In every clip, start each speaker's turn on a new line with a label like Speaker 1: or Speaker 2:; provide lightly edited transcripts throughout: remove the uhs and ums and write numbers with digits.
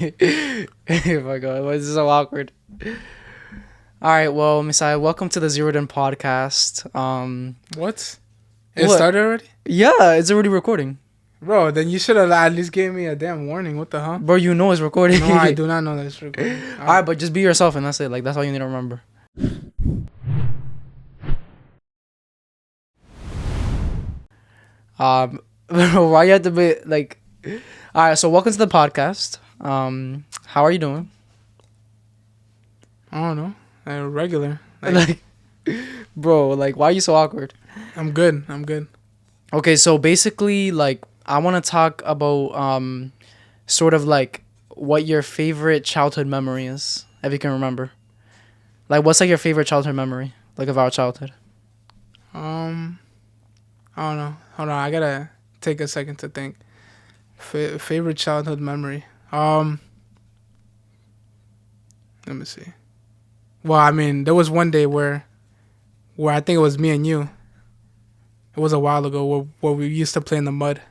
Speaker 1: Oh my god, this is so awkward. All right, well, Misaeel, welcome to the ZEROED podcast.
Speaker 2: What? It
Speaker 1: What?
Speaker 2: started already?
Speaker 1: Yeah, it's already recording,
Speaker 2: Bro, then you should have at least gave me a damn warning. What the hell?
Speaker 1: bro. You know it's recording.
Speaker 2: No, I do not know that it's recording.
Speaker 1: All right, but just be yourself, and that's it. Like that's all you need to remember. Bro, why you have to be like? All right, so welcome to the podcast. How are you doing?
Speaker 2: I don't know. Regular. Like,
Speaker 1: Like, bro, like why are you so awkward?
Speaker 2: I'm good. I'm good.
Speaker 1: Okay, so basically, like, I want to talk about sort of like what your favorite childhood memory is, if you can remember. Like, what's like your favorite childhood memory, like of our childhood?
Speaker 2: Um, I don't know. Hold on. I gotta take a second to think. Favorite childhood memory. Let me see. Well, I mean, there was one day where I think it was me and you. It was a while ago where we used to play in the mud,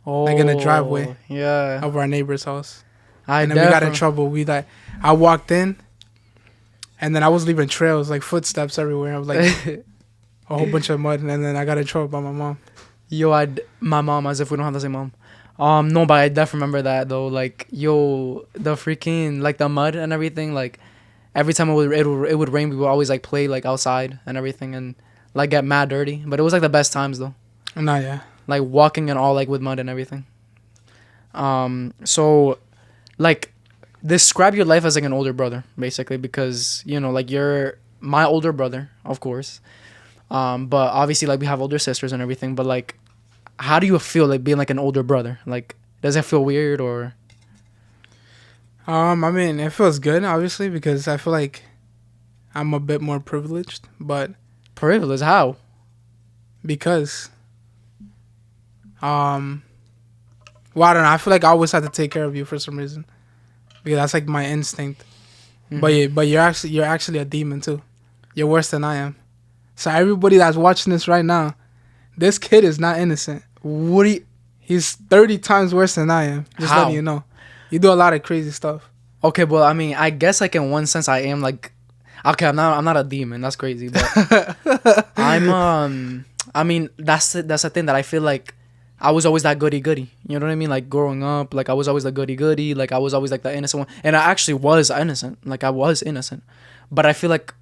Speaker 1: Oh,
Speaker 2: like in the driveway
Speaker 1: yeah.
Speaker 2: of our neighbor's house.
Speaker 1: I
Speaker 2: And then we got in
Speaker 1: definitely.
Speaker 2: trouble. I walked in, and then I was leaving trails, like footsteps everywhere. I was like a whole bunch of mud, and then I got in trouble by my mom.
Speaker 1: Yo, my mom, as if we don't have the same mom. No, but I definitely remember that though. Like, yo, the freaking like the mud and everything. Like, every time it would rain, we would always like play like outside and everything, and like get mad dirty. But it was like the best times though.
Speaker 2: Nah, yeah.
Speaker 1: Like walking and all like with mud and everything. So like describe your life as like an older brother basically, because you know like you're my older brother, of course. But obviously like we have older sisters and everything, but like how do you feel like being like an older brother? Like does it feel weird or
Speaker 2: I mean, it feels good, obviously, because I feel like I'm a bit more privileged, but
Speaker 1: privileged? How?
Speaker 2: because, um, well, I don't know. I feel like I always have to take care of you for some reason, because that's like my instinct.
Speaker 1: Mhm.
Speaker 2: But you're actually a demon too. You're worse than I am. So everybody that's watching this right now, this kid is not innocent.
Speaker 1: What do you
Speaker 2: He's 30 times worse than I am. Just letting
Speaker 1: how?
Speaker 2: you know. You do a lot of crazy stuff.
Speaker 1: Okay, well I mean I guess like in one sense I am like okay, I'm not a demon, that's crazy, but I mean that's the thing that I feel like I was always that goody goody. You know what I mean? Like growing up, like I was always the goody goody, like I was always like the innocent one. And I actually was innocent. Like I was innocent. But I feel like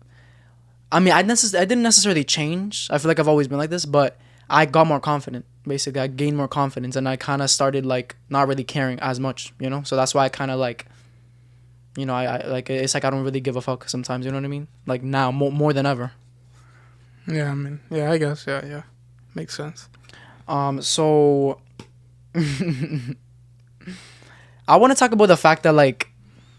Speaker 1: I mean I didn't necessarily change. I feel like I've always been like this, but I got more confident. Basically, I gained more confidence and I kind of started like not really caring as much, you know? So that's why I kind of like I like it's like I don't really give a fuck sometimes, you know what I mean? Like now more than ever.
Speaker 2: Yeah, I mean, yeah, I guess, yeah. Makes sense.
Speaker 1: So I want to talk about the fact that like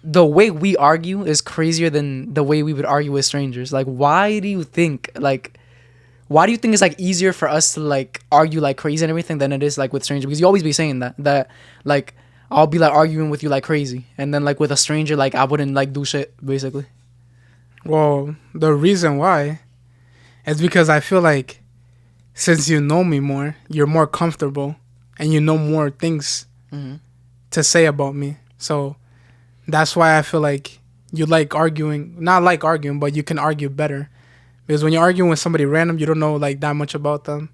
Speaker 1: the way we argue is crazier than the way we would argue with strangers. Like why do you think it's like easier for us to like argue like crazy and everything than it is like with strangers? Because you always be saying that like I'll be like arguing with you like crazy, and then like with a stranger like I wouldn't like do shit basically.
Speaker 2: Well, the reason why is because I feel like since you know me more, you're more comfortable and you know more things
Speaker 1: Mm-hmm.
Speaker 2: to say about me. So that's why I feel like you like arguing, not like arguing, but you can argue better. Because when you're arguing with somebody random, you don't know like that much about them.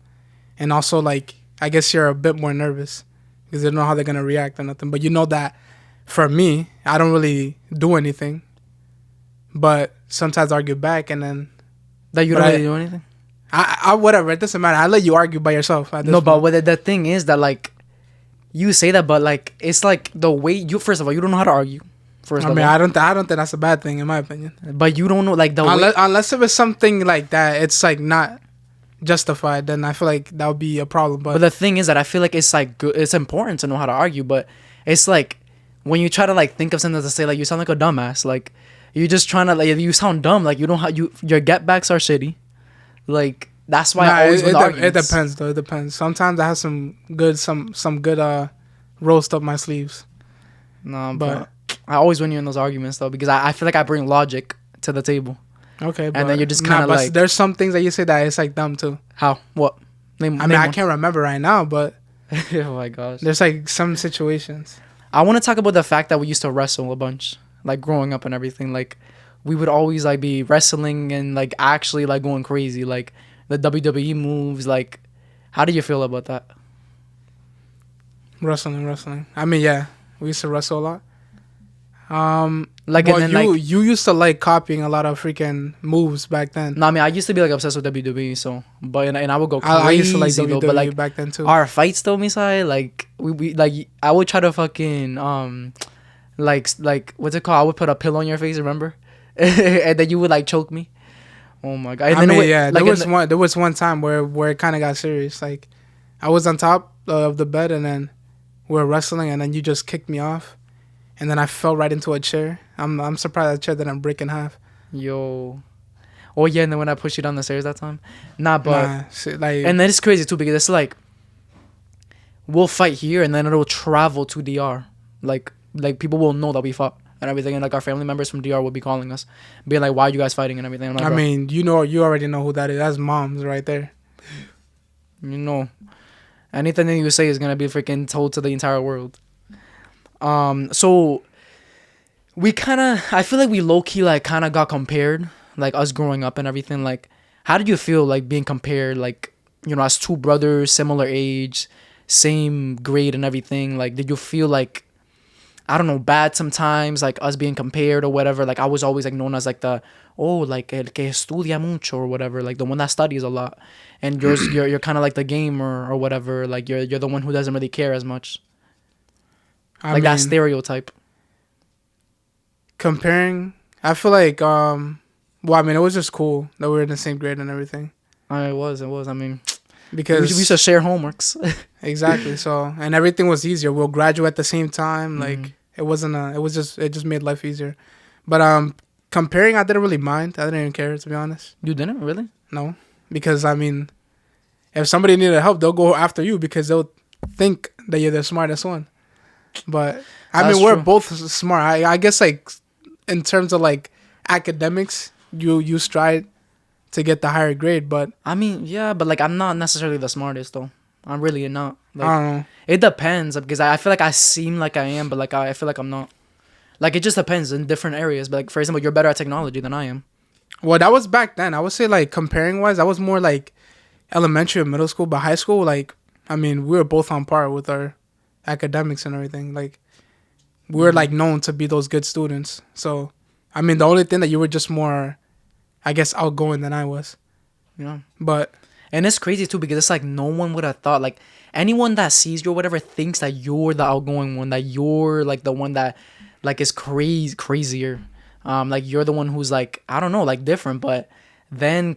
Speaker 2: And also like I guess you're a bit more nervous because you don't know how they're gonna react or nothing. But you know that for me, I don't really do anything. But sometimes I argue back and then
Speaker 1: That you
Speaker 2: but
Speaker 1: don't really do anything.
Speaker 2: I whatever, it doesn't matter. I let you argue by yourself at this
Speaker 1: No, but
Speaker 2: point.
Speaker 1: what the thing is that like you say that, but like it's like the way you first of all you don't know how to argue. First
Speaker 2: I
Speaker 1: of
Speaker 2: mean,
Speaker 1: all,
Speaker 2: I don't think that's a bad thing in my opinion.
Speaker 1: but you don't know like the way.
Speaker 2: Unless if it's something like that, it's like not justified. Then I feel like that would be a problem.
Speaker 1: But
Speaker 2: But
Speaker 1: the thing is that I feel like it's like good, it's important to know how to argue, but it's like when you try to like think of something to say, like you sound like a dumbass. Like you're just trying to like you sound dumb. Like you don't have your get backs are shitty. Like that's why I always win the
Speaker 2: it
Speaker 1: arguments.
Speaker 2: depends though. It depends. Sometimes I have some good roast up my sleeves.
Speaker 1: No,
Speaker 2: But
Speaker 1: but I always win you in those arguments though because I feel like I bring logic to the table,
Speaker 2: okay,
Speaker 1: and then you're just
Speaker 2: nah,
Speaker 1: kind of
Speaker 2: but
Speaker 1: like
Speaker 2: there's some things that you say that it's like dumb too.
Speaker 1: how what
Speaker 2: I mean,
Speaker 1: name
Speaker 2: I
Speaker 1: one.
Speaker 2: can't remember right now, but
Speaker 1: Oh my gosh.
Speaker 2: there's like some situations.
Speaker 1: I want to talk about the fact that we used to wrestle a bunch, like growing up and everything. Like we would always like be wrestling and like actually like going crazy, like the WWE moves. Like, how do you feel about that?
Speaker 2: Wrestling. I mean, yeah, we used to wrestle a lot.
Speaker 1: Like,
Speaker 2: Well,
Speaker 1: and then like,
Speaker 2: you used to like copying a lot of freaking moves back then.
Speaker 1: no, I mean, I used to be like obsessed with WWE. So, but and I would go crazy
Speaker 2: I used to like
Speaker 1: though.
Speaker 2: WWE
Speaker 1: But like
Speaker 2: back then too.
Speaker 1: our fights though, Misai, like we like I would try to fucking like what's it called? I would put a pillow on your face, remember? And then you would like choke me. Oh my god! And
Speaker 2: I
Speaker 1: then
Speaker 2: mean, yeah,
Speaker 1: like
Speaker 2: there was one time where it kind of got serious. Like, I was on top of the bed and then we were wrestling and then you just kicked me off, and then I fell right into a chair. I'm surprised that chair didn't break in half.
Speaker 1: Yo. Oh yeah, and then when I pushed you down the stairs that time, nah, but
Speaker 2: Like,
Speaker 1: and then it's crazy too because it's like we'll fight here and then it'll travel to DR, like people will know that we fought and everything, and like our family members from DR will be calling us, being like, "Why are you guys fighting?" and everything. I'm like,
Speaker 2: I
Speaker 1: bro,
Speaker 2: mean, you already know who that is. That's moms right there.
Speaker 1: you know, anything that you say is gonna be freaking told to the entire world. So we I feel like we low key like kind of got compared, like us growing up and everything. Like, how did you feel like being compared, like, you know, as two brothers, similar age, same grade and everything? Like, did you feel like, I don't know, bad sometimes, like us being compared or whatever? Like, I was always like known as like like el que estudia mucho or whatever, like the one that studies a lot, and you're kind of like the gamer or whatever, like you're the one who doesn't really care as much,
Speaker 2: I
Speaker 1: like
Speaker 2: mean,
Speaker 1: that stereotype.
Speaker 2: comparing, I feel like well, I mean, it was just cool that we were in the same grade and everything
Speaker 1: It was. I mean,
Speaker 2: because
Speaker 1: we used to share homeworks.
Speaker 2: exactly. So, and everything was easier. We'll graduate at the same time.
Speaker 1: Mhm.
Speaker 2: Like, it just made life easier. But comparing, I didn't really mind. I didn't even care, to be honest.
Speaker 1: You didn't really?
Speaker 2: No, because I mean, if somebody needed help, they'll go after you because they'll think that you're the smartest one. But I
Speaker 1: That's
Speaker 2: mean, we're
Speaker 1: true.
Speaker 2: both smart. I guess like in terms of like academics, you strive to get the higher grade, but
Speaker 1: I mean, yeah, but like I'm not necessarily the smartest though. I'm really not.
Speaker 2: I
Speaker 1: Like,
Speaker 2: don't know.
Speaker 1: it depends because I feel like I seem like I am, but like I feel like I'm not. Like, it just depends in different areas. But like, for example, you're better at technology than I am.
Speaker 2: Well, that was back then. I would say like comparing wise, I was more like elementary and middle school, but high school, like I mean, we were both on par with our academics and everything. Like we were like known to be those good students. So I mean, the only thing that you were just more, I guess, outgoing than I was.
Speaker 1: Yeah.
Speaker 2: But
Speaker 1: And it's crazy too because it's like no one would have thought, like anyone that sees you or whatever thinks that you're the outgoing one, that you're like the one that like is crazier. Like you're the one who's like, I don't know, like different, but then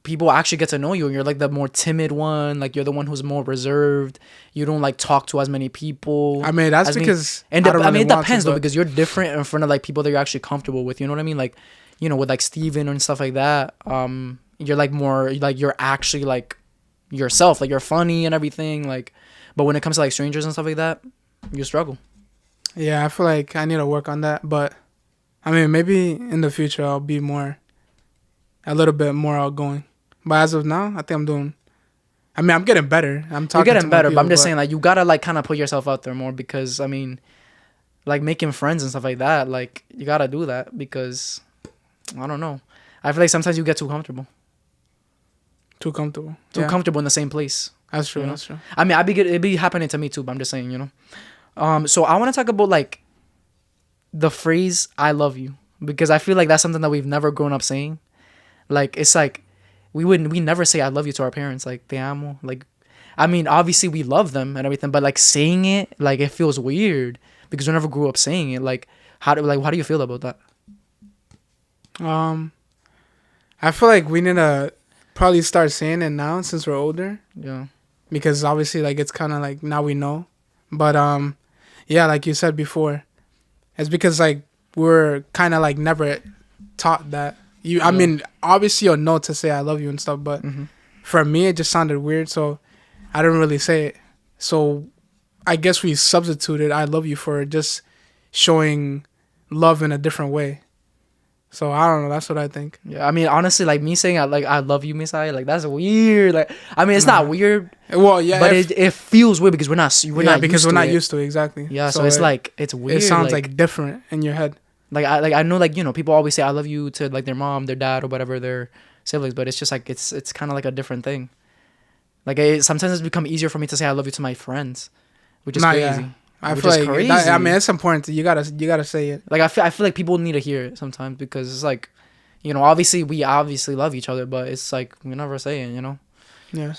Speaker 1: people actually get to know you and you're like the more timid one, like you're the one who's more reserved. You don't like talk to as many people.
Speaker 2: I mean, that's
Speaker 1: as many-
Speaker 2: because
Speaker 1: and
Speaker 2: I don't
Speaker 1: I mean,
Speaker 2: really
Speaker 1: it
Speaker 2: want
Speaker 1: depends
Speaker 2: to,
Speaker 1: though
Speaker 2: but-
Speaker 1: because you're different in front of like people that you're actually comfortable with. You know what I mean? Like, you know, with like Steven and stuff like that. You're like more like you're actually like yourself, like you're funny and everything. Like, but when it comes to like strangers and stuff like that, you struggle.
Speaker 2: Yeah, I feel like I need to work on that. But I mean, maybe in the future I'll be a little bit more outgoing. But as of now, I think I'm doing. I mean, I'm getting better. I'm talking.
Speaker 1: You're
Speaker 2: to
Speaker 1: getting
Speaker 2: more
Speaker 1: better, but I'm
Speaker 2: people,
Speaker 1: just saying like you gotta like kind of put yourself out there more because I mean, like making friends and stuff like that, like you gotta do that because I don't know. I feel like sometimes you get too comfortable.
Speaker 2: too comfortable.
Speaker 1: Too
Speaker 2: Yeah,
Speaker 1: comfortable in the same place.
Speaker 2: that's true.
Speaker 1: you know?
Speaker 2: That's true.
Speaker 1: I mean, it'd be happening to me too, but I'm just saying, you know. So I want to talk about like the phrase "I love you" because I feel like that's something that we've never grown up saying. Like it's like we never say "I love you" to our parents, like "Te amo." Like, I mean, obviously we love them and everything, but like saying it, like it feels weird because we never grew up saying it. Like, how do you feel about that?
Speaker 2: I feel like we need to probably start saying it now since we're older,
Speaker 1: Yeah.
Speaker 2: because obviously like it's kind of like now we know. But yeah, like you said before, it's because like we're kind of like never taught that. I mean, obviously you'll know to say I love you and stuff, but for me it just sounded weird, so I didn't really say it. So I guess we substituted I love you for just showing love in a different way. So I don't know. That's what I think.
Speaker 1: Yeah, I mean, honestly, like me saying I love you, Misaeel, like that's weird. Like, I mean, it's not weird.
Speaker 2: Well, yeah,
Speaker 1: but it feels weird because we're not
Speaker 2: because
Speaker 1: used
Speaker 2: we're
Speaker 1: to
Speaker 2: not
Speaker 1: it.
Speaker 2: used to it, exactly.
Speaker 1: Yeah, so it's like it's weird.
Speaker 2: It sounds like different in your head.
Speaker 1: Like I know, like, you know, people always say I love you to like their mom, their dad, or whatever, their siblings, but it's just like it's kind of like a different thing. Like sometimes it's become easier for me to say I love you to my friends, which is crazy.
Speaker 2: Yeah. I
Speaker 1: which
Speaker 2: feel
Speaker 1: is
Speaker 2: like
Speaker 1: crazy.
Speaker 2: I mean, it's important. You gotta say it.
Speaker 1: Like I feel like people need to hear it sometimes because it's like, you know, obviously we obviously love each other, but it's like we never say it, you know.
Speaker 2: Yeah.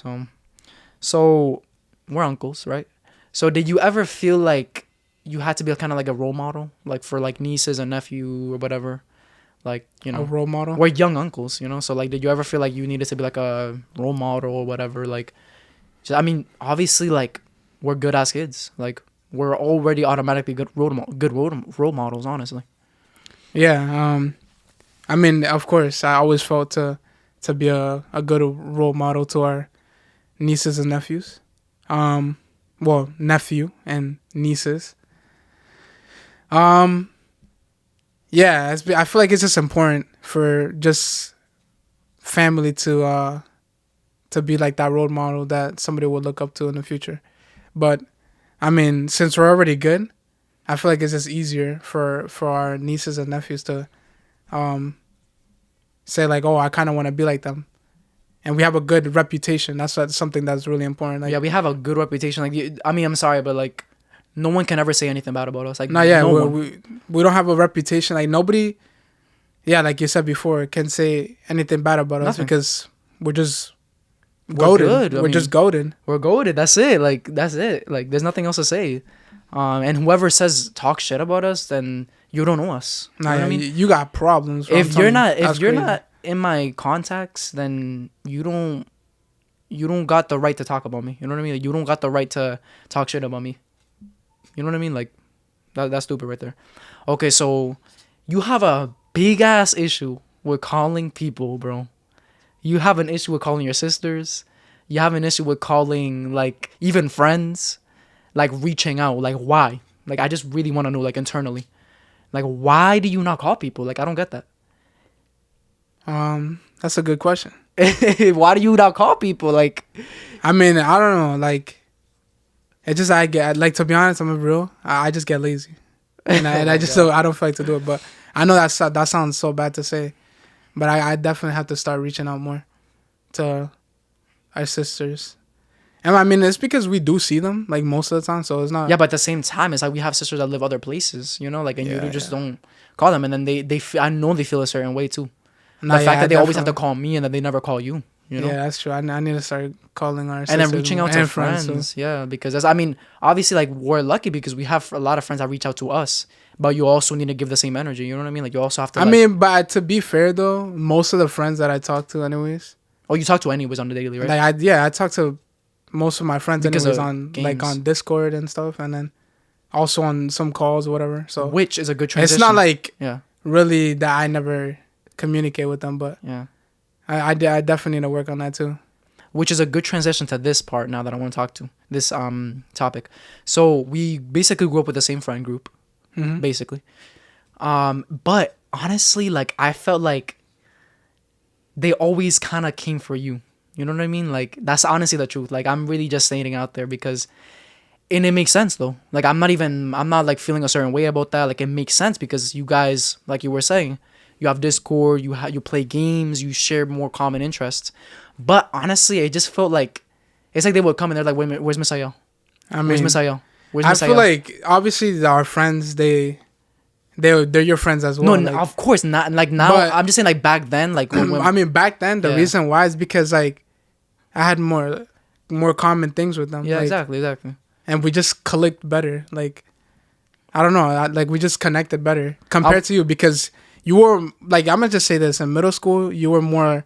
Speaker 1: So we're uncles, right? So did you ever feel like you had to be kind of like a role model, like for like nieces and nephew or whatever, like, you know,
Speaker 2: a role model?
Speaker 1: we're young uncles, you know. So like, did you ever feel like you needed to be like a role model or whatever? Like, I mean, obviously, like we're good as kids, like we're already automatically good role models, honestly.
Speaker 2: Yeah. I mean, of course, I always felt to be a good role model to our nieces and nephews. Well, nephew and nieces. Yeah, I feel like it's just important for just family to be like that role model that somebody would look up to in the future. But I mean, since we're already good, I feel like it's just easier for our nieces and nephews to say like, oh, I kind of want to be like them, and we have a good reputation. That's something that's really important. Like,
Speaker 1: yeah, we have a good reputation. Like, I mean, I'm sorry, but like, no one can ever say anything bad about us. Like,
Speaker 2: we don't have a reputation. Like nobody, yeah, like you said before, can say anything bad about us because we're just goated. We're just goated.
Speaker 1: We're goated. That's it. Like that's it. Like there's nothing else to say. And whoever talk shit about us, then you don't know us. You know what I mean?
Speaker 2: You got problems.
Speaker 1: If you're not in my contacts, then you don't got the right to talk about me. You know what I mean? Like, you don't got the right to talk shit about me. You know what I mean? Like that's stupid right there. Okay, so you have a big ass issue with calling people, bro. You have an issue with calling your sisters. You have an issue with calling like even friends, like reaching out. Like why? Like I just really want to know, like internally, like why do you not call people? Like I don't get that.
Speaker 2: That's a good question.
Speaker 1: Why do you not call people? Like,
Speaker 2: I mean, I don't know. Like, it just I get like, to be honest, I'm real. I just get lazy, and I just I don't feel like to do it. But I know that sounds so bad to say, but I definitely have to start reaching out more to our sisters. And I mean, it's because we do see them like most of the time, so it's not.
Speaker 1: Yeah, but at the same time, it's like we have sisters that live other places, you know, like, and you just don't call them, and then I know they feel a certain way too. The fact that they always have to call me and that they never call you, you know.
Speaker 2: Yeah, that's true. I need to start calling our sisters
Speaker 1: and then reaching out to friends.
Speaker 2: So.
Speaker 1: Yeah, because I mean, obviously, like we're lucky because we have a lot of friends that reach out to us, but you also need to give the same energy. You know what I mean? Like you also have to.
Speaker 2: I mean, but to be fair though, most of the friends that I talk to, anyways.
Speaker 1: Oh, you talk to anyways on the daily, right?
Speaker 2: Like I talk to most of my friends
Speaker 1: because
Speaker 2: anyways on games. Like on Discord and stuff, and then also on some calls or whatever. So
Speaker 1: which is a good transition.
Speaker 2: It's not like really that I never communicate with them, but I definitely need to work on that too.
Speaker 1: Which is a good transition to this part now that I want to talk to this topic. So we basically grew up with the same friend group, basically. But honestly, like I felt like they always kind of came for you. You know what I mean? Like that's honestly the truth. Like I'm really just saying it out there because, and it makes sense though. Like I'm not like feeling a certain way about that. Like it makes sense because you guys, like you were saying, you have Discord, you play games, you share more common interests. But honestly, it just felt like it's like they would come and they're like, "Wait, where's Misaeel? Where's Misaeel? Where's Misaeel?"
Speaker 2: I feel like obviously our friends, they're your friends as well.
Speaker 1: No, like, of course not. Like now, I'm just saying like back then, like when
Speaker 2: I mean back then, the reason why is because like I had more common things with them.
Speaker 1: Yeah,
Speaker 2: like,
Speaker 1: exactly.
Speaker 2: And we just clicked better. Like I don't know, like we just connected better compared to you because you were like, I'm gonna just say this, in middle school you were more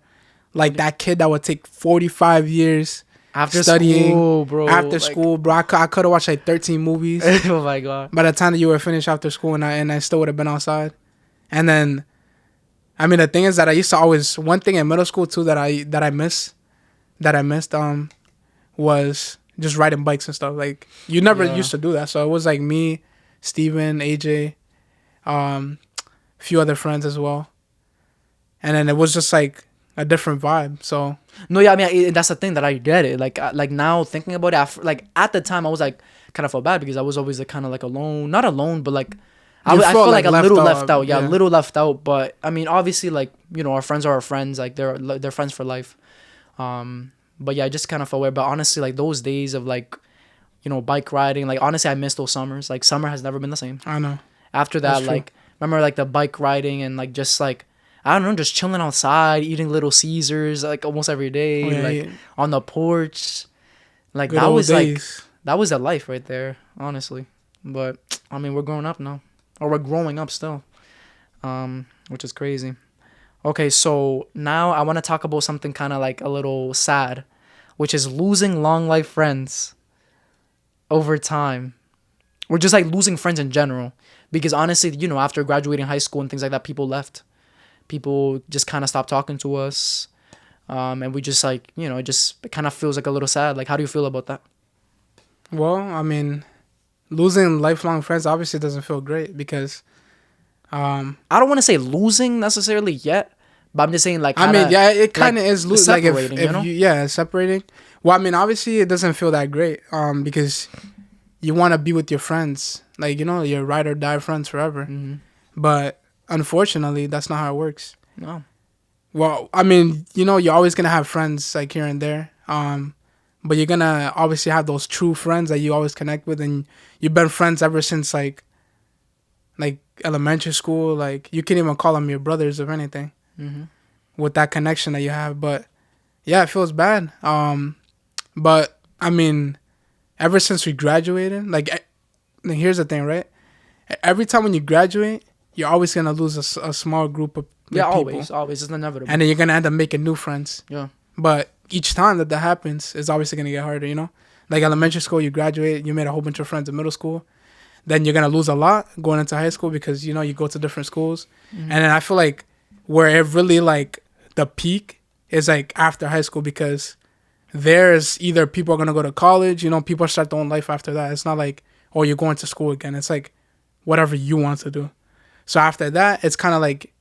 Speaker 2: like that kid that would take 45 years
Speaker 1: after
Speaker 2: studying
Speaker 1: school, bro.
Speaker 2: After school, bro. I could have watched like 13 movies.
Speaker 1: Oh my god!
Speaker 2: By the time that you were finished after school, and I still would have been outside. And then, I mean, the thing is that I used to always, one thing in middle school too that I missed was just riding bikes and stuff. Like you never used to do that, so it was like me, Steven, AJ, a few other friends as well. and then it was just like a different vibe. So
Speaker 1: No, yeah, I mean, that's the thing that I get it. Like now thinking about it, like at the time, I was like kind of felt bad because I was always like kind of like alone, not alone, but like I felt like a little left out. Yeah, a little left out. But I mean, obviously, like our friends are our friends. Like they're friends for life. But yeah, I just kind of felt weird. But honestly, like those days of like bike riding, like honestly, I miss those summers. Like summer has never been the same.
Speaker 2: I know.
Speaker 1: After that, like remember like the bike riding and like just like I don't know, just chilling outside, eating Little Caesars like almost every day, on the porch. Like that was days. That was a life right there, honestly. But I mean, we're growing up now, or we're growing up still, which is crazy. Okay, so now I want to talk about something kind of like a little sad, which is losing long life friends over time. Or just like losing friends in general. Because honestly, after graduating high school and things like that, people left. People just kind of stopped talking to us. And we just like, it kind of feels like a little sad. Like, how do you feel about that?
Speaker 2: Well, I mean, losing lifelong friends obviously doesn't feel great because...
Speaker 1: I don't want to say losing necessarily yet, but I'm just saying like...
Speaker 2: I mean, yeah, it kind of is losing. Like
Speaker 1: if
Speaker 2: separating. Well, I mean, obviously it doesn't feel that great because you want to be with your friends. Like, your ride or die friends forever.
Speaker 1: Mm-hmm.
Speaker 2: But unfortunately, that's not how it works.
Speaker 1: No.
Speaker 2: Well, I mean, you're always going to have friends like here and there. But you're going to obviously have those true friends that you always connect with. And you've been friends ever since like elementary school. Like, you can't even call them your brothers or anything.
Speaker 1: Mm-hmm.
Speaker 2: With that connection that you have. But yeah, it feels bad. But I mean, ever since we graduated, like, here's the thing, right? Every time when you graduate, you're always gonna lose a small group of people.
Speaker 1: Always, it's inevitable.
Speaker 2: And then you're gonna end up making new friends.
Speaker 1: Yeah.
Speaker 2: But each time that happens, it's obviously gonna get harder. Like elementary school, you graduate, you made a whole bunch of friends in middle school. Then you're gonna lose a lot going into high school because you go to different schools. Mm-hmm. And then I feel like where it really like the peak is like after high school because there's either people are going to go to college, people start their own life after that. It's not like, oh, you're going to school again. It's like whatever you want to do. So after that, it's kind of like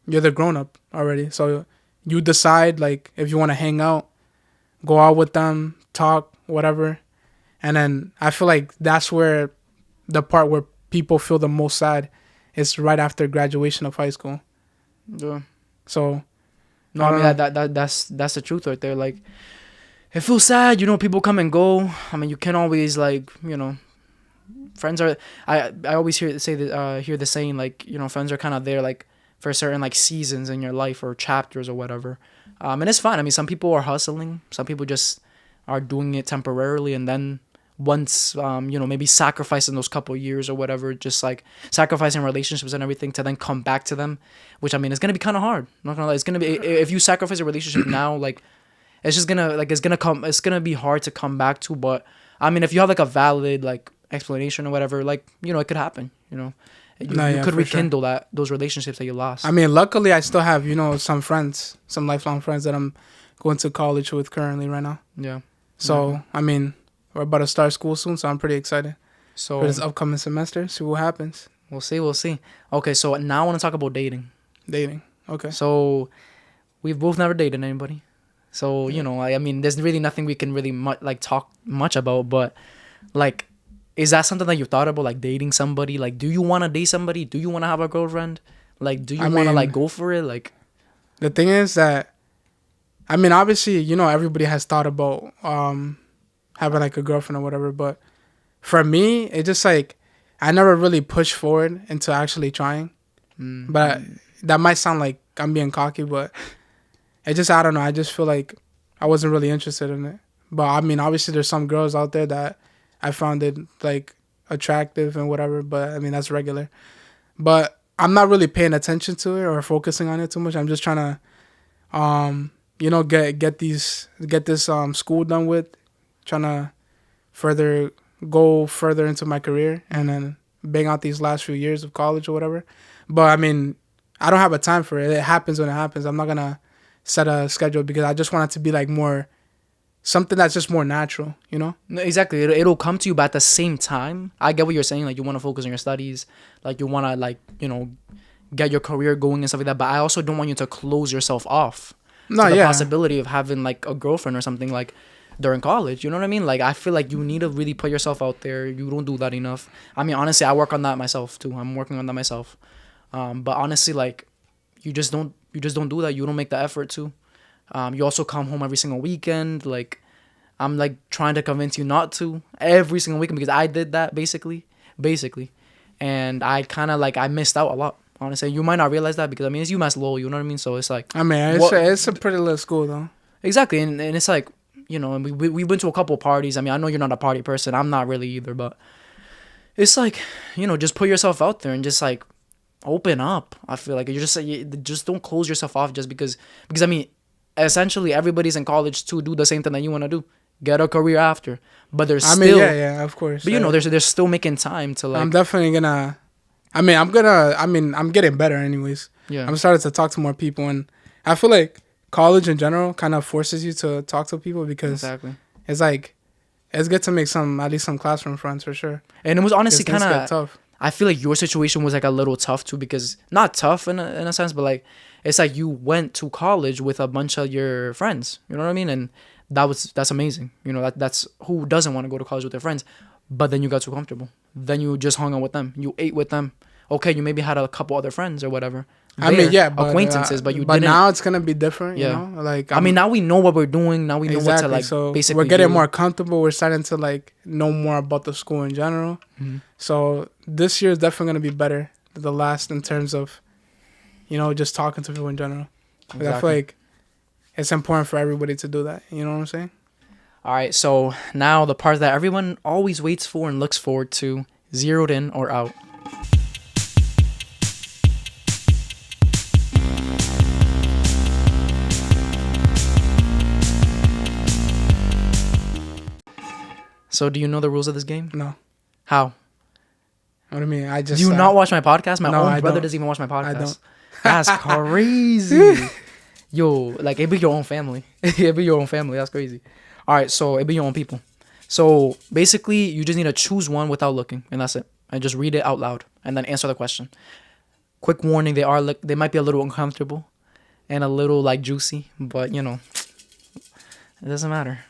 Speaker 2: you're the grown up already. So you decide like if you want to hang out, go out with them, talk, whatever. And then I feel like that's where the part where people feel the most sad is right after graduation of high school.
Speaker 1: Yeah.
Speaker 2: So,
Speaker 1: no, I mean that's the truth right there. Like, it feels sad, people come and go. I mean, you can't always like, friends are. I always hear the saying like, friends are kind of there like for certain like seasons in your life or chapters or whatever. And it's fine. I mean, some people are hustling. Some people just are doing it temporarily, and then once maybe sacrificing those couple of years or whatever, just like sacrificing relationships and everything to then come back to them, which I mean it's gonna be kind of hard. I'm not gonna lie, it's gonna be if you sacrifice a relationship now, like it's just gonna like it's gonna be hard to come back to. But I mean, if you have like a valid like explanation or whatever, like it could happen. You could rekindle those relationships that you lost.
Speaker 2: I mean, luckily I still have some friends, some lifelong friends that I'm going to college with currently right now.
Speaker 1: Yeah.
Speaker 2: So I mean, we're about to start school soon, so I'm pretty excited for this upcoming semester. See what happens.
Speaker 1: We'll see. Okay, so now I want to talk about dating.
Speaker 2: Okay.
Speaker 1: So we've both never dated anybody. So, I mean, there's really nothing we can really talk much about. But, like, is that something that you thought about, like, dating somebody? Like, do you want to date somebody? Do you want to have a girlfriend? Like, do you want to, like, go for it? Like,
Speaker 2: the thing is that, I mean, obviously, everybody has thought about having like a girlfriend or whatever, but for me it's just like I never really pushed forward into actually trying. But that might sound like I'm being cocky, but it just I don't know, I just feel like I wasn't really interested in it. But I mean, obviously there's some girls out there that I found it like attractive and whatever, but I mean that's regular. But I'm not really paying attention to it or focusing on it too much. I'm just trying to get this school done with, trying to go further into my career and then bang out these last few years of college or whatever. But I mean, I don't have a time for it. It happens when it happens. I'm not gonna set a schedule because I just want it to be like more something that's just more natural, No,
Speaker 1: exactly. It'll come to you, but at the same time, I get what you're saying. Like, you want to focus on your studies. Like, you want to get your career going and stuff like that. But I also don't want you to close yourself off
Speaker 2: No,
Speaker 1: to the
Speaker 2: yeah.
Speaker 1: possibility of having like a girlfriend or something like during college. You know what I mean? Like I feel like you need to really put yourself out there. You don't do that enough. I mean, honestly, I work on that myself too. I'm working on that myself. But honestly, like you just don't do that. You don't make the effort to. You also come home every single weekend. Like I'm like trying to convince you not to every single weekend because I did that basically, and I kind of like I missed out a lot. Honestly, you might not realize that because I mean it's UMass Lowell, you know what I mean? So it's like
Speaker 2: I mean, it's a pretty little school though.
Speaker 1: exactly, and it's like you know, and we went to a couple parties. I mean, I know you're not a party person. I'm not really either, but it's like you know, just put yourself out there and just like open up. I feel like you just don't close yourself off just because I mean, essentially everybody's in college to do the same thing that you want to do, get a career after. But there's still
Speaker 2: yeah, of course.
Speaker 1: But you know, they're still making time to like.
Speaker 2: I'm definitely gonna. I'm getting better anyways.
Speaker 1: Yeah.
Speaker 2: I'm starting to talk to more people, and I feel like college in general kind of forces you to talk to people because
Speaker 1: Exactly.
Speaker 2: it's like it's good to make at least some classroom friends for sure.
Speaker 1: And it was honestly kind of
Speaker 2: tough.
Speaker 1: I feel like your situation was like a little tough too because not tough in a sense, but like it's like you went to college with a bunch of your friends. You know what I mean? And that's amazing. You know that's who doesn't want to go to college with their friends, but then you got too comfortable. Then you just hung out with them. You ate with them. Okay, you maybe had a couple other friends or whatever.
Speaker 2: I mean, yeah, but,
Speaker 1: acquaintances, but you
Speaker 2: but
Speaker 1: didn't.
Speaker 2: now it's gonna be different.
Speaker 1: Yeah.
Speaker 2: You know, like
Speaker 1: I mean, now we know what we're doing. Now we know what to like.
Speaker 2: So
Speaker 1: basically,
Speaker 2: we're getting
Speaker 1: do.
Speaker 2: more comfortable. We're starting to like know more about the school in general.
Speaker 1: Mm-hmm.
Speaker 2: So this year is definitely gonna be better than the last in terms of, you know, just talking to people in general. Exactly. I feel like it's important for everybody to do that. You know what I'm saying?
Speaker 1: All right. So now the part that everyone always waits for and looks forward to: zeroed in or out. So do you know the rules of this game?
Speaker 2: No.
Speaker 1: How?
Speaker 2: What do you mean? I just
Speaker 1: do you not watch my podcast? My
Speaker 2: no,
Speaker 1: own
Speaker 2: I
Speaker 1: brother
Speaker 2: don't.
Speaker 1: doesn't even watch my podcast.
Speaker 2: I don't.
Speaker 1: That's crazy. Yo, like it be your own family. It be your own family. That's crazy. All right, so it be your own people. So basically, you just need to choose one without looking, and that's it. And just read it out loud, and then answer the question. Quick warning: they might be a little uncomfortable, and a little like juicy, but you know, it doesn't matter.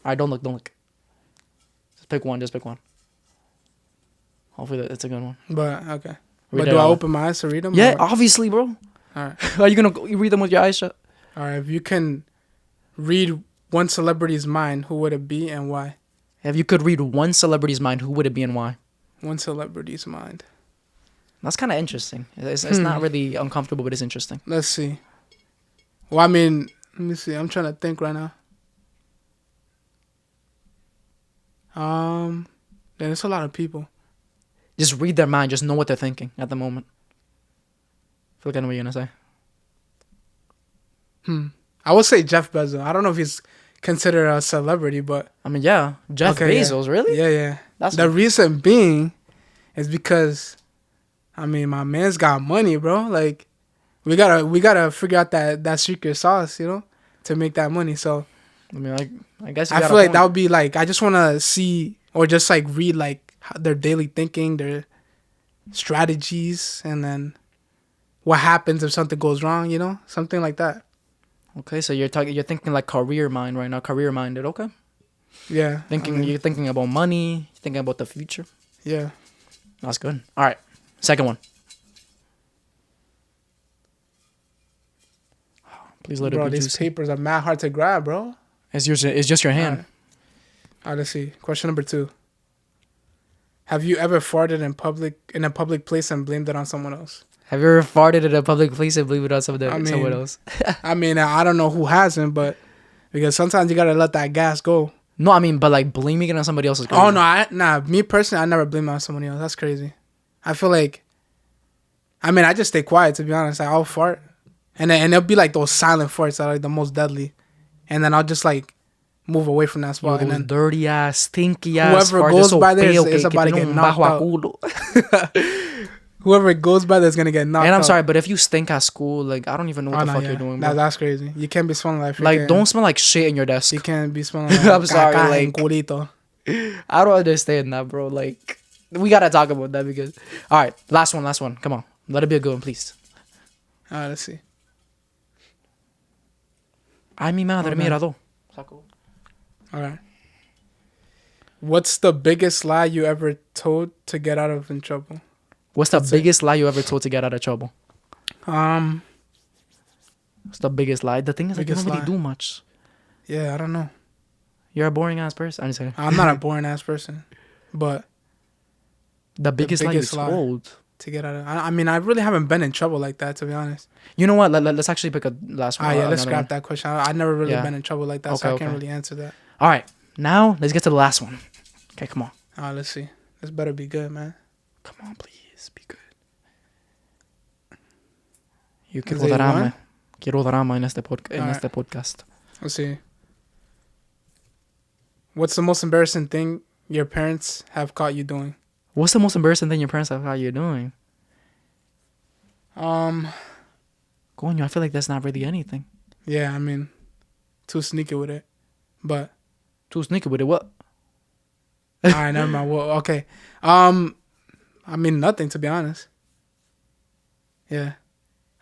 Speaker 1: All right, don't look. Just pick one. Hopefully it's a good one.
Speaker 2: But okay.
Speaker 1: Read
Speaker 2: but do I open my eyes to read them?
Speaker 1: Yeah,
Speaker 2: or?
Speaker 1: obviously, bro.
Speaker 2: All right.
Speaker 1: Are you gonna read them with your eyes shut?
Speaker 2: All right. If you can read one celebrity's mind, who would it be and why?
Speaker 1: If you could read one celebrity's mind, who would it be and why?
Speaker 2: One celebrity's mind.
Speaker 1: That's kind of interesting. It's not really uncomfortable, but it's interesting.
Speaker 2: Let's see. Well, I mean, let me see. I'm trying to think right now. There's a lot of people.
Speaker 1: Just read their mind. Just know what they're thinking at the moment. I feel like I know what you're gonna say.
Speaker 2: I would say Jeff Bezos. I don't know if he's considered a celebrity, but
Speaker 1: I mean, yeah, Jeff Bezos,
Speaker 2: yeah.
Speaker 1: really?
Speaker 2: Yeah.
Speaker 1: That's
Speaker 2: the reason being is because, I mean, my man's got money, bro. Like, we gotta figure out that secret sauce, you know, to make that money. So,
Speaker 1: I mean, like, I guess
Speaker 2: I feel like that would be like, I just want to see or just like read like their daily thinking, their strategies, and then what happens if something goes wrong, you know, something like that.
Speaker 1: Okay, so you're thinking like career mind right now, career minded. Okay.
Speaker 2: Yeah.
Speaker 1: You're thinking about money, you're thinking about the future.
Speaker 2: Yeah.
Speaker 1: That's good. All right, second one. Please let it
Speaker 2: bro,
Speaker 1: be
Speaker 2: these
Speaker 1: juicy.
Speaker 2: papers are mad hard to grab, bro.
Speaker 1: It's just your hand.
Speaker 2: All right, let's see. Question number 2. Have you ever farted in a public place and blamed it on someone else?
Speaker 1: Have you ever farted in a public place and believe it on someone else?
Speaker 2: I mean, I don't know who hasn't, but because sometimes you gotta let that gas go.
Speaker 1: No, I mean, but like blaming it on somebody else is crazy.
Speaker 2: Oh no, me personally, I never blame it on somebody else. That's crazy. I feel like, I mean, I just stay quiet, to be honest. Like, I'll fart, and it'll be like those silent farts that are like the most deadly, and then I'll just like move away from that spot.
Speaker 1: Yo,
Speaker 2: and then
Speaker 1: dirty ass, stinky ass.
Speaker 2: whoever goes by there is about to get knocked out. Whoever goes by there is gonna get knocked out.
Speaker 1: And I'm sorry, but if you stink at school, like I don't even know what the fuck you're doing. Bro.
Speaker 2: That's crazy. You can't be smelling
Speaker 1: like don't smell like shit in your desk.
Speaker 2: You can't be smelling like
Speaker 1: I'm sorry,
Speaker 2: caca
Speaker 1: like
Speaker 2: culito.
Speaker 1: I don't understand that, bro. Like we gotta talk about that because all right, last one. Come on. Let it be a good one, please.
Speaker 2: Let's see.
Speaker 1: Ay, mi madre,
Speaker 2: Okay.
Speaker 1: mira, do.
Speaker 2: All right. What's the biggest lie you ever told to get out of in trouble?
Speaker 1: What's the
Speaker 2: That's it.
Speaker 1: biggest lie you ever told to get out of trouble? What's the biggest lie? The thing is, like, you don't
Speaker 2: Biggest
Speaker 1: really
Speaker 2: lie.
Speaker 1: do much.
Speaker 2: Yeah, I don't know.
Speaker 1: You're a boring ass person. I'm just kidding.
Speaker 2: I'm not a boring ass person, but
Speaker 1: The biggest lie
Speaker 2: biggest
Speaker 1: you
Speaker 2: lie.
Speaker 1: told.
Speaker 2: to get out of, I mean, I really haven't been in trouble like that, to be honest.
Speaker 1: You know what? Let's actually pick a last one.
Speaker 2: Yeah, let's
Speaker 1: another
Speaker 2: scrap
Speaker 1: one.
Speaker 2: that question. I've never really
Speaker 1: Yeah.
Speaker 2: been in trouble like that, so
Speaker 1: Okay,
Speaker 2: I can't
Speaker 1: okay.
Speaker 2: really answer that.
Speaker 1: All right. Now, let's get to the last one. Okay, come on.
Speaker 2: Let's see. This better be good, man.
Speaker 1: Come on, please. Be good. You
Speaker 2: Is
Speaker 1: quiero
Speaker 2: it
Speaker 1: drama.
Speaker 2: one?
Speaker 1: Quiero drama en este
Speaker 2: Alright.
Speaker 1: podcast.
Speaker 2: Let's see. What's the most embarrassing thing your parents have caught you doing?
Speaker 1: What's the most embarrassing thing your parents have caught you doing?
Speaker 2: Um,
Speaker 1: Coño, I feel like that's not really anything.
Speaker 2: yeah, I mean, too sneaky with it, but
Speaker 1: Too sneaky with it. What?
Speaker 2: all right, never mind. Well, okay. I mean, nothing, to be honest. Yeah,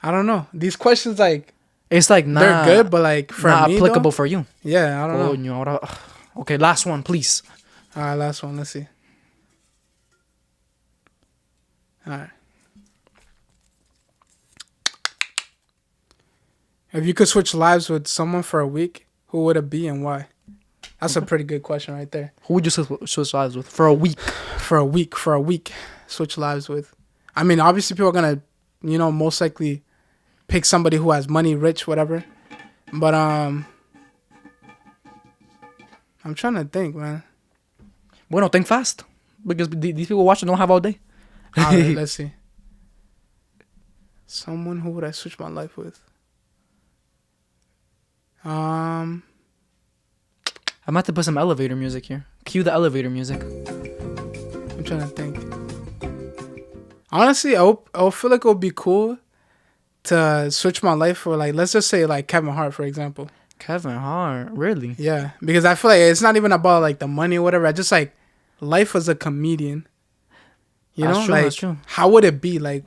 Speaker 2: I don't know. These questions, like,
Speaker 1: It's like
Speaker 2: they're good, but like for
Speaker 1: not
Speaker 2: me,
Speaker 1: applicable
Speaker 2: though,
Speaker 1: for you.
Speaker 2: yeah, I don't know.
Speaker 1: Coño, ahora. Okay, last one, please.
Speaker 2: All right, last one. Let's see. All right. If you could switch lives with someone for a week, who would it be and why? That's a pretty good question right there.
Speaker 1: Who would you switch lives with for a week?
Speaker 2: For a week, switch lives with. I mean, obviously, people are gonna, most likely pick somebody who has money, rich, whatever. But I'm trying to think, man.
Speaker 1: Bueno, think fast. Because these people watching don't have all day.
Speaker 2: All right, let's see. Someone who would I switch my life with?
Speaker 1: I'm about to put some elevator music here. Cue the elevator music.
Speaker 2: I'm trying to think. Honestly, I feel like it would be cool to switch my life for, like, let's just say, like, Kevin Hart, for example.
Speaker 1: Kevin Hart, really?
Speaker 2: Yeah, because I feel like it's not even about, like, the money or whatever. I just, like, life as a comedian. You
Speaker 1: That's
Speaker 2: know,
Speaker 1: true,
Speaker 2: like,
Speaker 1: that's true.
Speaker 2: how would it be, like,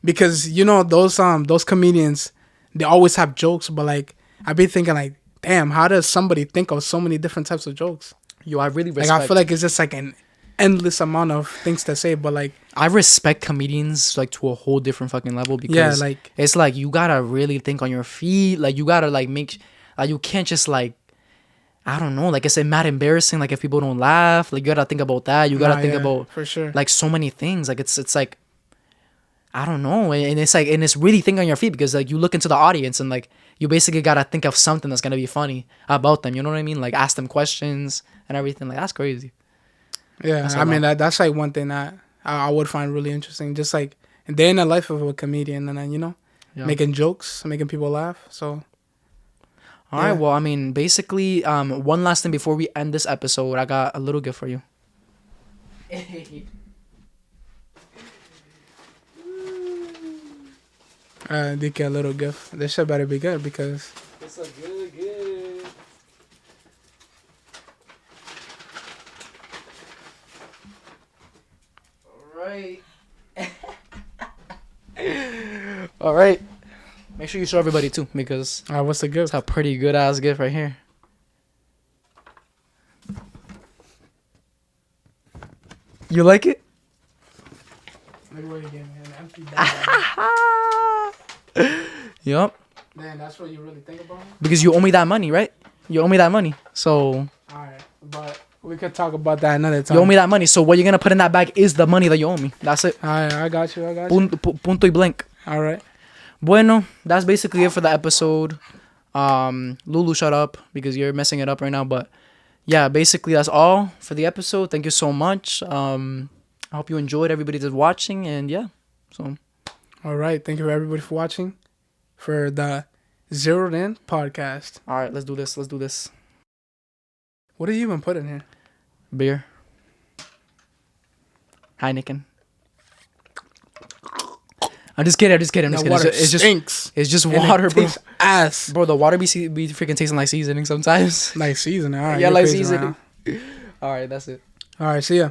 Speaker 2: because those comedians, they always have jokes, but, like, I be thinking, like, damn, how does somebody think of so many different types of jokes?
Speaker 1: Yo, I really
Speaker 2: Like,
Speaker 1: respect.
Speaker 2: I feel like it's just like an endless amount of things to say, but, like,
Speaker 1: I respect comedians like to a whole different fucking level because
Speaker 2: yeah, like,
Speaker 1: it's like you gotta really think on your feet. Like you gotta like you can't just like, I don't know, like it's mad embarrassing. Like if people don't laugh, like you gotta think about that. You gotta think about
Speaker 2: for sure.
Speaker 1: like so many things. Like it's like, I don't know, and it's like, and it's really think on your feet because like you look into the audience and like you basically gotta think of something that's gonna be funny about them. You know what I mean? Like ask them questions and everything. Like that's crazy.
Speaker 2: Yeah,
Speaker 1: That's a
Speaker 2: I mean
Speaker 1: lot.
Speaker 2: that's like one thing that I would find really interesting. Just like a day in the life of a comedian, and then
Speaker 1: Yeah.
Speaker 2: making jokes, making people laugh. So
Speaker 1: All right.
Speaker 2: Yeah.
Speaker 1: Well, I mean, basically, one last thing before we end this episode, I got a little gift for you.
Speaker 2: did get a little gift. This shit better be good because
Speaker 1: It's a good gift. All right. All right. Make sure you show everybody too, because
Speaker 2: what's the gift?
Speaker 1: it's a pretty good ass gift right here. You like it?
Speaker 2: Look what you gave me, an empty bag.
Speaker 1: Yup.
Speaker 2: Man, that's what you really think about me?
Speaker 1: Because you owe me that money, right? You owe me that money. So
Speaker 2: All right, but we could talk about that another time.
Speaker 1: you owe me that money. So what you're gonna put in that bag is the money that you owe me. That's it.
Speaker 2: All right, I got you.
Speaker 1: Punto y blank.
Speaker 2: All right.
Speaker 1: Bueno, that's basically it for the episode. Lulu, shut up because you're messing it up right now. But yeah, basically that's all for the episode. Thank you so much. I hope you enjoyed, everybody that's watching, and yeah. So
Speaker 2: All right. Thank you everybody for watching for the Zeroed In podcast.
Speaker 1: all right, let's do this. Let's do this.
Speaker 2: What did you even put in here?
Speaker 1: Beer. Heineken. I'm just kidding.
Speaker 2: The water stinks.
Speaker 1: It's just
Speaker 2: And
Speaker 1: water,
Speaker 2: it
Speaker 1: bro.
Speaker 2: tastes ass.
Speaker 1: Bro, the water be freaking tasting like seasoning sometimes.
Speaker 2: Like seasoning. All right.
Speaker 1: Yeah,
Speaker 2: you're
Speaker 1: like
Speaker 2: crazy
Speaker 1: seasoning.
Speaker 2: right
Speaker 1: All right, that's it.
Speaker 2: now. All right. See ya.